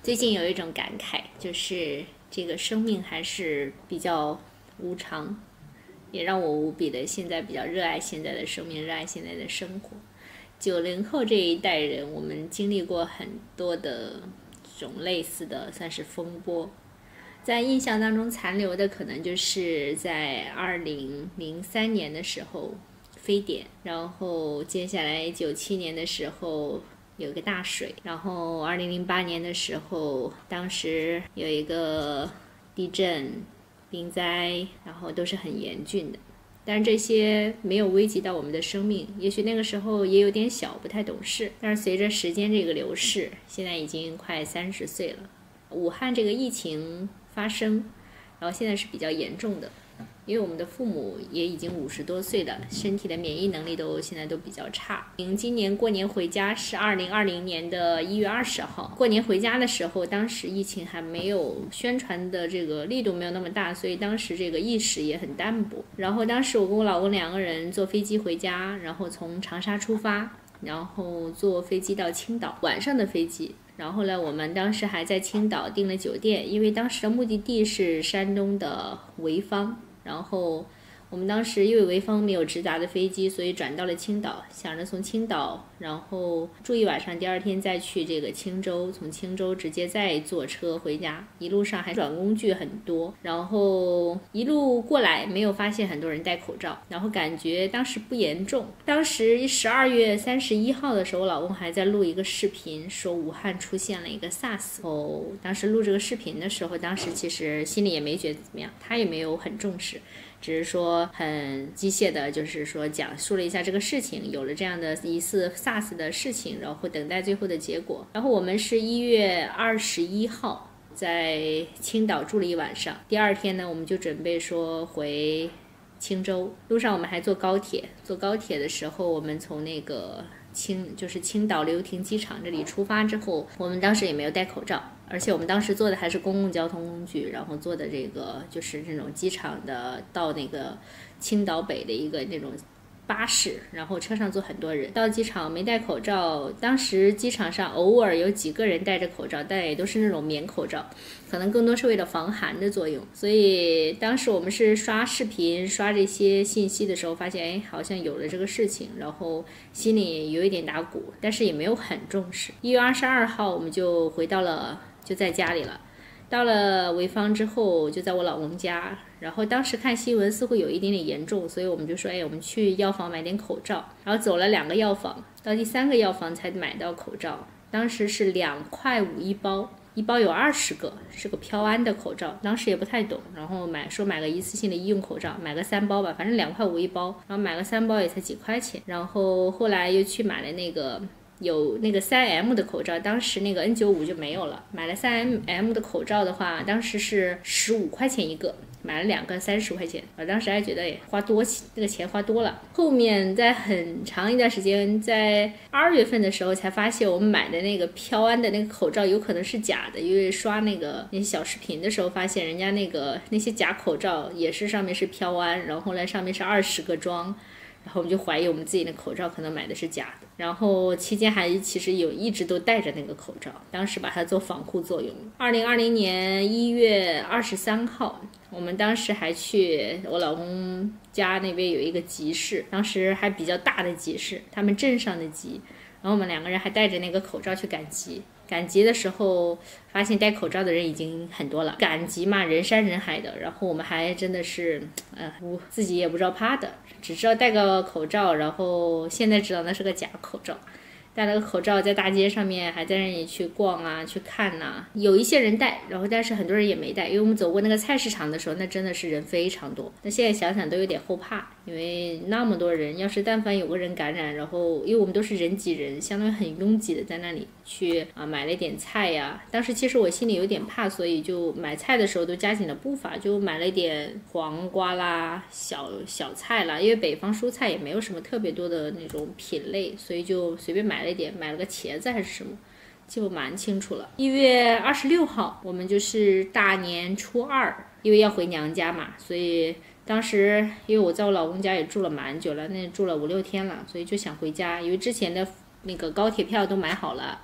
最近有一种感慨，就是这个生命还是比较无常，也让我无比的现在比较热爱现在的生命，热爱现在的生活。90后这一代人，我们经历过很多的这种类似的算是风波，在印象当中残留的可能就是在2003年的时候非典，然后接下来97年的时候有一个大水，然后2008年的时候，当时有一个地震、冰灾，然后都是很严峻的。但是这些没有危及到我们的生命，也许那个时候也有点小，不太懂事。但是随着时间这个流逝，现在已经快30岁了。武汉这个疫情发生，然后现在是比较严重的。因为我们的父母也已经50多岁了，身体的免疫能力现在都比较差。今年过年回家是2020年的1月20号，过年回家的时候，当时疫情还没有宣传的这个力度没有那么大，所以当时这个意识也很淡薄。然后当时我跟我老公2个人坐飞机回家，然后从长沙出发，然后坐飞机到青岛，晚上的飞机。然后呢，我们当时还在青岛订了酒店，因为当时的目的地是山东的潍坊。然后我们当时因为潍坊没有直达的飞机，所以转到了青岛，想着从青岛然后住一晚上，第二天再去这个青州，从青州直接再坐车回家。一路上还转工具很多，然后一路过来没有发现很多人戴口罩，然后感觉当时不严重。当时12月31号的时候，我老公还在录一个视频，说武汉出现了一个 SARS。当时录这个视频的时候，当时其实心里也没觉得怎么样，他也没有很重视，只是说很机械的，就是说讲述了一下这个事情，有了这样的疑似 SARS 的事情，然后等待最后的结果。然后我们是1月21号在青岛住了一晚上，第二天呢，我们就准备说回青州。路上我们还坐高铁，坐高铁的时候，我们从那个就是青岛流亭机场这里出发之后，我们当时也没有戴口罩，而且我们当时坐的还是公共交通工具，然后坐的这个就是这种机场的到那个青岛北的一个那种巴士，然后车上坐很多人。到机场没戴口罩，当时机场上偶尔有几个人戴着口罩，但也都是那种棉口罩，可能更多是为了防寒的作用。所以当时我们是刷视频刷这些信息的时候，发现好像有了这个事情，然后心里有一点打鼓，但是也没有很重视。1月22号我们就回到了，就在家里了。到了潍坊之后，就在我老公家，然后当时看新闻似乎有一点点严重，所以我们就说，我们去药房买点口罩。然后走了2个药房，到第3个药房才买到口罩。当时是2.5块一包，一包有20个，是个飘安的口罩。当时也不太懂，然后买个一次性的医用口罩，买个3包吧，反正2.5块一包，然后买个3包也才几块钱。然后后来又去买了那个有那个3M 的口罩，当时那个 N95 就没有了。买了3M 的口罩的话，当时是15块钱一个，买了2个30块钱。我当时还觉得那个钱花多了。后面在很长一段时间，在2月份的时候才发现我们买的那个飘安的那个口罩有可能是假的，因为刷那些小视频的时候发现人家那些假口罩也是上面是飘安，然后后来上面是20个装，然后我们就怀疑我们自己的口罩可能买的是假的。然后期间还其实一直都戴着那个口罩，当时把它做防护作用。2020年1月23号，我们当时还去我老公家那边有一个集市，当时还比较大的集市，他们镇上的集，然后我们2个人还戴着那个口罩去赶集。赶集的时候发现戴口罩的人已经很多了，赶集嘛，人山人海的，然后我们还真的是自己也不知道怕的，只知道戴个口罩，然后现在知道那是个假口罩。戴了个口罩在大街上面还在那里去逛啊去看啊，有一些人戴，然后但是很多人也没戴，因为我们走过那个菜市场的时候，那真的是人非常多。那现在想想都有点后怕，因为那么多人，要是但凡有个人感染，然后因为我们都是人挤人，相当于很拥挤的在那里去买了点菜呀。当时其实我心里有点怕，所以就买菜的时候都加紧了步伐，就买了点黄瓜啦、小菜啦，因为北方蔬菜也没有什么特别多的那种品类，所以就随便买了个茄子还是什么，记不蛮清楚了。1月26号，我们就是大年初2，因为要回娘家嘛，所以当时因为我在我老公家也住了蛮久了，那住了5、6天了，所以就想回家，因为之前的那个高铁票都买好了，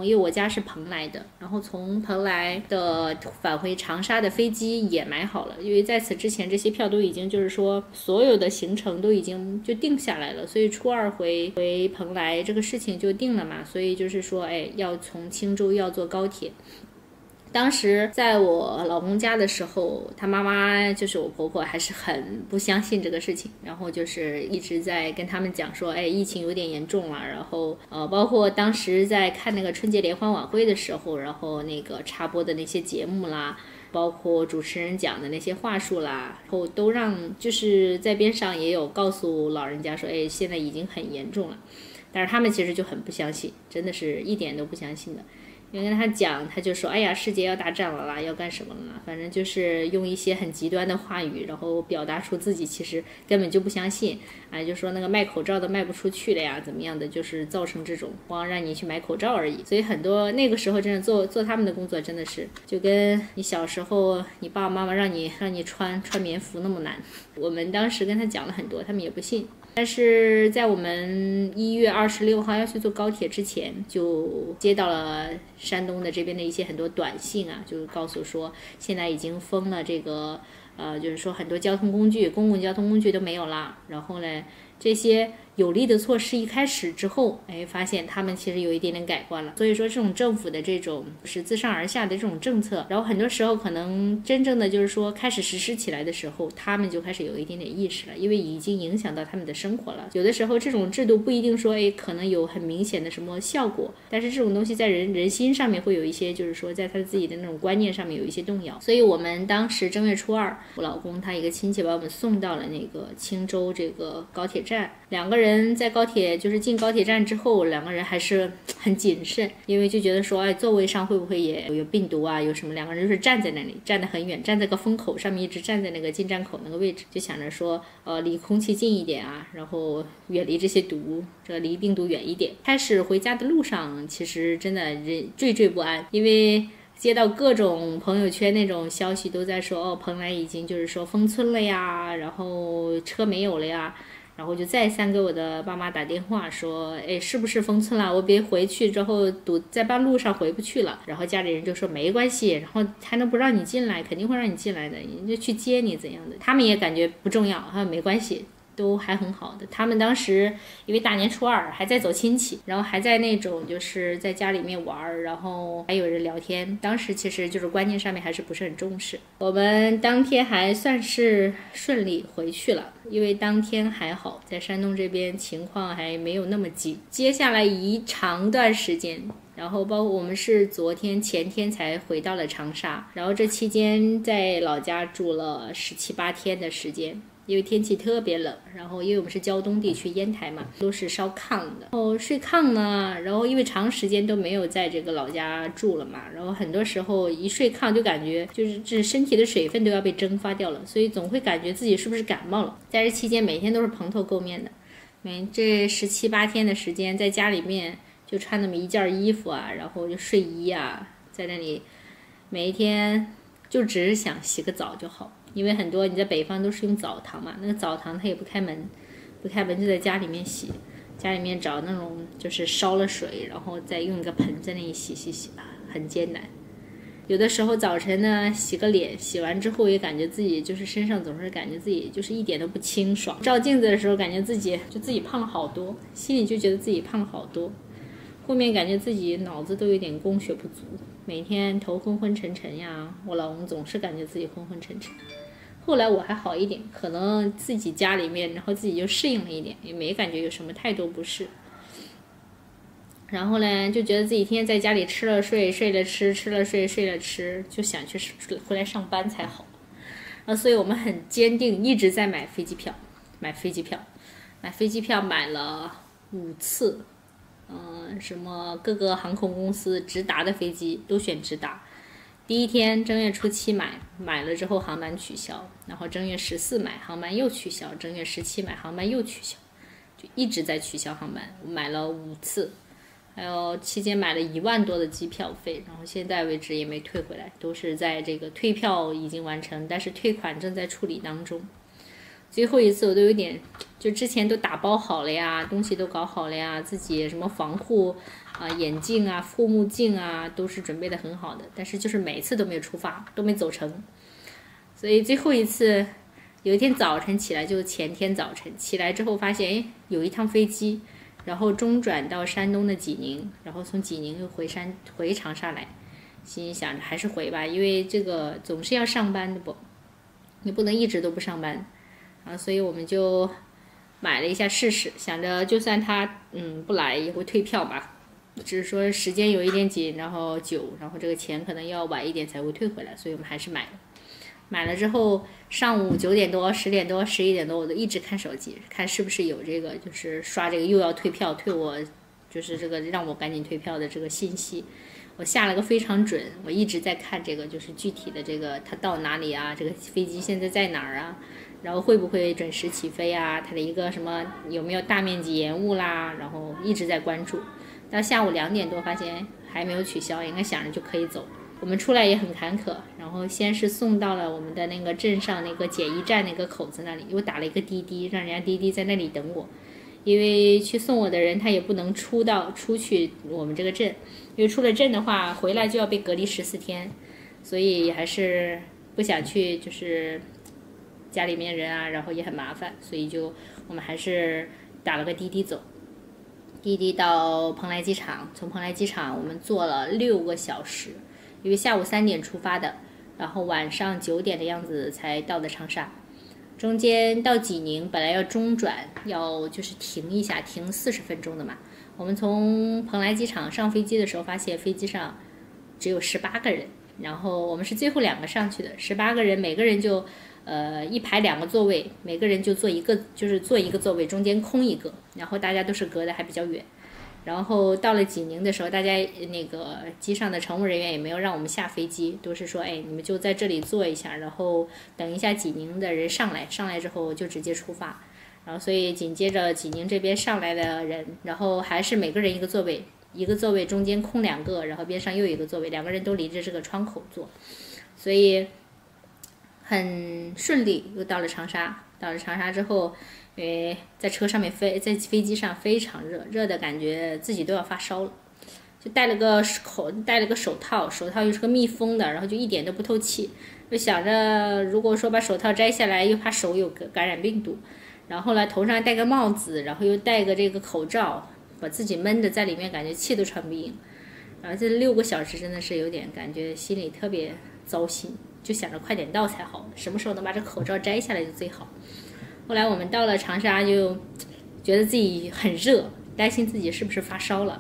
因为我家是蓬莱的，然后从蓬莱的返回长沙的飞机也买好了，因为在此之前这些票都已经就是说所有的行程都已经就定下来了，所以初二回蓬莱这个事情就定了嘛，所以就是说要从青州要坐高铁。当时在我老公家的时候，他妈妈就是我婆婆还是很不相信这个事情，然后就是一直在跟他们讲说，疫情有点严重了，然后包括当时在看那个春节联欢晚会的时候，然后那个插播的那些节目啦，包括主持人讲的那些话术啦，然后都让就是在边上也有告诉老人家说，现在已经很严重了，但是他们其实就很不相信，真的是一点都不相信的。因为跟他讲，他就说世界要大战了啦，要干什么了啦，反正就是用一些很极端的话语，然后表达出自己其实根本就不相信就说那个卖口罩的卖不出去了呀，怎么样的，就是造成这种光让你去买口罩而已。所以很多那个时候真的做他们的工作真的是就跟你小时候你爸爸妈妈让你穿棉服那么难。我们当时跟他讲了很多，他们也不信。但是在我们1月26号要去坐高铁之前，就接到了山东的这边的一些很多短信就是告诉说现在已经封了这个就是说很多交通工具，公共交通工具都没有了。然后呢，这些有利的措施一开始之后，发现他们其实有一点点改观了。所以说这种政府的这种是自上而下的这种政策，然后很多时候可能真正的就是说开始实施起来的时候，他们就开始有一点点意识了，因为已经影响到他们的生活了。有的时候这种制度不一定说可能有很明显的什么效果，但是这种东西在人心上面会有一些就是说在他自己的那种观念上面有一些动摇。所以我们当时正月初二，我老公他一个亲戚把我们送到了那个青州这个高铁站，两个人在高铁就是进高铁站之后，两个人还是很谨慎，因为就觉得说座位上会不会也有病毒有什么，两个人就是站在那里，站得很远，站在个风口上面，一直站在那个进站口那个位置，就想着说离空气近一点然后远离这些离病毒远一点。开始回家的路上其实真的人惴惴不安，因为接到各种朋友圈那种消息都在说蓬莱已经就是说封村了呀，然后车没有了呀，然后就再三给我的爸妈打电话说是不是封村了，我别回去之后堵在半路上回不去了。然后家里人就说没关系，然后还能不让你进来，肯定会让你进来的，你就去接你怎样的。他们也感觉不重要没关系，都还很好的。他们当时因为大年初二还在走亲戚，然后还在那种就是在家里面玩，然后还有人聊天，当时其实就是观念上面还是不是很重视。我们当天还算是顺利回去了，因为当天还好在山东这边情况还没有那么急。接下来一长段时间，然后包括我们是前天才回到了长沙，然后这期间在老家住了17、18天的时间，因为天气特别冷，然后因为我们是胶东地区烟台嘛，都是烧炕的，然后睡炕呢，然后因为长时间都没有在这个老家住了嘛，然后很多时候一睡炕就感觉就是这身体的水分都要被蒸发掉了，所以总会感觉自己是不是感冒了。在这期间每天都是蓬头垢面的，这17、18天的时间在家里面就穿那么一件衣服然后就睡衣在那里每一天就只是想洗个澡就好。因为很多你在北方都是用澡堂嘛，那个澡堂它也不开门就在家里面洗，家里面找那种就是烧了水，然后再用一个盆在那里洗很艰难。有的时候早晨呢洗个脸，洗完之后也感觉自己就是身上总是感觉自己就是一点都不清爽，照镜子的时候感觉自己胖了好多，心里就觉得自己胖了好多，后面感觉自己脑子都有点供血不足，每天头昏昏沉沉呀，我老公总是感觉自己昏昏沉沉。后来我还好一点，可能自己家里面，然后自己就适应了一点，也没感觉有什么太多不适。然后呢，就觉得自己天天在家里吃了睡，睡了吃，吃了睡，睡了吃，就想去回来上班才好。所以我们很坚定，一直在买飞机票，买飞机票买了5次，什么各个航空公司直达的飞机都选直达。第一天正月初7买了之后航班取消，然后正月14买航班又取消，正月17买航班又取消，就一直在取消航班。我买了5次，还有期间买了1万多的机票费，然后现在为止也没退回来，都是在这个退票已经完成，但是退款正在处理当中。最后一次我都有点，就之前都打包好了呀，东西都搞好了呀，自己什么防护眼镜啊、护目镜啊都是准备的很好的，但是就是每次都没有出发，都没走成。所以最后一次有一天早晨起来，就前天早晨起来之后发现，哎，有一趟飞机，然后中转到山东的济宁，然后从济宁又回长沙来，心想着还是回吧，因为这个总是要上班的不，你不能一直都不上班啊，所以我们就买了一下试试，想着就算他不来也会退票吧，只是说时间有一点紧，然后然后这个钱可能要晚一点才会退回来，所以我们还是买了。买了之后，上午9点多、10点多、11点多，我都一直看手机，看是不是有这个，就是刷这个又要退票，退我就是这个让我赶紧退票的这个信息。我下了个非常准，我一直在看这个，就是具体的这个它到哪里啊，这个飞机现在在哪儿啊，然后会不会准时起飞啊，它的一个什么有没有大面积延误啦，然后一直在关注。到下午2点多发现还没有取消，应该想着就可以走。我们出来也很坎坷，然后先是送到了我们的那个镇上那个检疫站那个口子那里，又打了一个滴滴，让人家滴滴在那里等我，因为去送我的人他也不能出去我们这个镇，因为出了镇的话回来就要被隔离14天，所以还是不想去，就是家里面人啊，然后也很麻烦，所以我们还是打了个滴滴走。滴滴到蓬莱机场，从蓬莱机场我们坐了6个小时，因为下午3点出发的，然后晚上9点的样子才到的长沙。中间到济宁本来要中转，要就是停一下，停40分钟的嘛。我们从蓬莱机场上飞机的时候，发现飞机上只有18个人，然后我们是最后2个上去的，18个人，每个人就一排2个座位，每个人就坐一个座位，中间空一个，然后大家都是隔得还比较远。然后到了济宁的时候，大家那个机上的乘务人员也没有让我们下飞机，都是说，哎，你们就在这里坐一下，然后等一下济宁的人上来之后就直接出发。然后所以紧接着济宁这边上来的人，然后还是每个人一个座位，一个座位中间空2个，然后边上又一个座位，2个人都离着这个窗口坐，所以很顺利又到了长沙。到了长沙之后，因为在车上面在飞机上非常热的感觉自己都要发烧了，就戴了个手套，手套又是个密封的，然后就一点都不透气，就想着如果说把手套摘下来又怕手有感染病毒，然后呢头上戴个帽子，然后又戴个这个口罩，把自己闷的在里面感觉气都喘不赢，然后这6个小时真的是有点感觉心里特别糟心，就想着快点到才好，什么时候能把这口罩摘下来就最好。后来我们到了长沙，就觉得自己很热，担心自己是不是发烧了。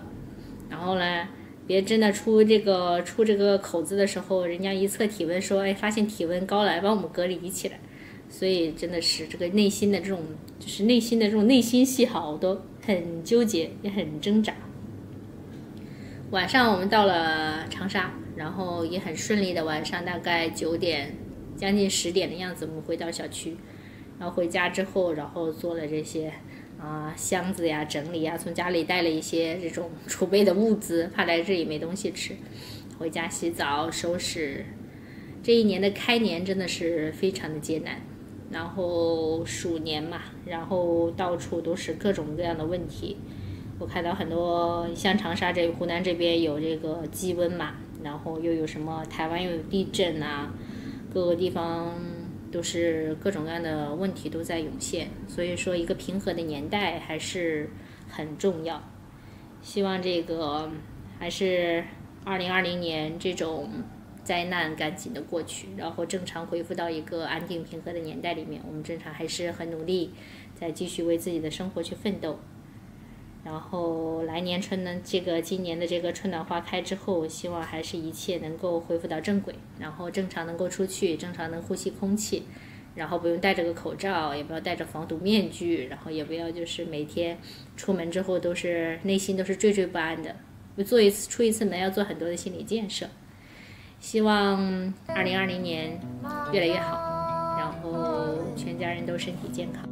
然后呢，别真的出这个口子的时候，人家一测体温说，哎，发现体温高了，把我们隔离起来。所以真的是这个内心的这种内心戏哈，我都很纠结，也很挣扎。晚上我们到了长沙，然后也很顺利的，晚上大概9点将近10点的样子，我们回到小区。然后回家之后，然后做了这些箱子呀整理呀，从家里带了一些这种储备的物资，怕来这里没东西吃。回家洗澡收拾。这一年的开年真的是非常的艰难，然后鼠年嘛，然后到处都是各种各样的问题。我看到很多像长沙湖南这边有这个鸡瘟嘛，然后又有什么台湾又有地震啊，各个地方都是各种各样的问题都在涌现，所以说一个平和的年代还是很重要。希望这个还是2020年这种灾难赶紧的过去，然后正常恢复到一个安定平和的年代里面，我们正常还是很努力再继续为自己的生活去奋斗。然后来年今年的这个春暖花开之后，希望还是一切能够恢复到正轨，然后正常能够出去，正常能呼吸空气，然后不用戴着个口罩，也不要戴着防毒面具，然后也不要就是每天出门之后内心都是惴惴不安的，出一次门要做很多的心理建设。希望2020年越来越好，然后全家人都身体健康。